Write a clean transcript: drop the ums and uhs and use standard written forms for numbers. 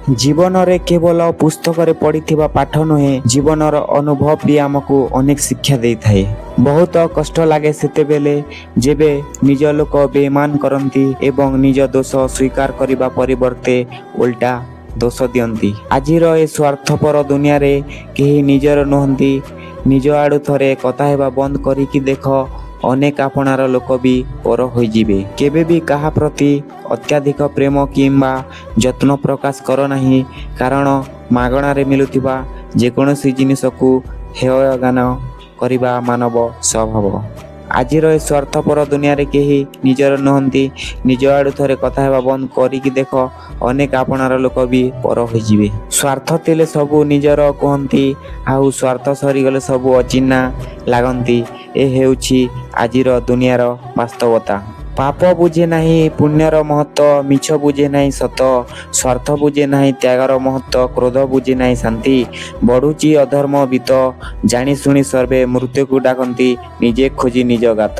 ଜୀବନରେ କେବଳ ପୁସ୍ତକରେ ପଢ଼ିଥିବା ପାଠ ନୁହେଁ, ଜୀବନର ଅନୁଭବ ବି ଆମକୁ ଅନେକ ଶିକ୍ଷା ଦେଇଥାଏ। ବହୁତ କଷ୍ଟ ଲାଗେ ସେତେବେଳେ ଯେବେ ନିଜ ଲୋକ ବେଇମାନ କରନ୍ତି ଏବଂ ନିଜ ଦୋଷ ସ୍ୱୀକାର କରିବା ପରିବର୍ତ୍ତେ ଓଲଟା ଦୋଷ ଦିଅନ୍ତି। ଆଜିର ଏ ସ୍ୱାର୍ଥପର ଦୁନିଆରେ କେହି ନିଜର ନୁହନ୍ତି। ନିଜ ଆଡ଼ୁ ଥରେ କଥା ହେବା ବନ୍ଦ କରିକି ଦେଖ, ଅନେକ ଆପଣାର ଲୋକ ବି ପର ହୋଇଯିବେ। କେବେ ବି କାହା ପ୍ରତି ଅତ୍ୟଧିକ ପ୍ରେମ କିମ୍ବା ଯତ୍ନ ପ୍ରକାଶ କର ନାହିଁ, କାରଣ ମାଗଣାରେ ମିଳୁଥିବା ଯେକୌଣସି ଜିନିଷକୁ ହେୟ ଜ୍ଞାନ କରିବା ମାନବ ସ୍ୱଭାବ। ଆଜିର ଏ ସ୍ୱାର୍ଥପର ଦୁନିଆରେ କେହି ନିଜର ନୁହନ୍ତି। ନିଜ ଆଡ଼ୁ ଥରେ କଥା ହେବା ବନ୍ଦ କରିକି ଦେଖ, ଅନେକ ଆପଣାର ଲୋକ ବି ପର ହୋଇଯିବେ। ସ୍ୱାର୍ଥ ଥିଲେ ସବୁ ନିଜର କୁହନ୍ତି, ଆଉ ସ୍ୱାର୍ଥ ସରିଗଲେ ସବୁ ଅଚିହ୍ନା ଲାଗନ୍ତି। ଏ ହେଉଛି ଆଜିର ଦୁନିଆର ବାସ୍ତବତା। ପାପ ବୁଝେ ନାହିଁ ପୁଣ୍ୟର ମହତ୍ତ୍ୱ, ମିଛ ବୁଝେ ନାହିଁ ସତ, ସ୍ୱାର୍ଥ ବୁଝେ ନାହିଁ ତ୍ୟାଗର ମହତ୍ତ୍ୱ, କ୍ରୋଧ ବୁଝେ ନାହିଁ ଶାନ୍ତି। ବଢ଼ୁଛି ଅଧର୍ମ ବିତ, ଜାଣି ଶୁଣି ସର୍ବେ ମୃତ୍ୟୁକୁ ଡାକନ୍ତି, ନିଜେ ଖୋଜି ନିଜ ଗାତ।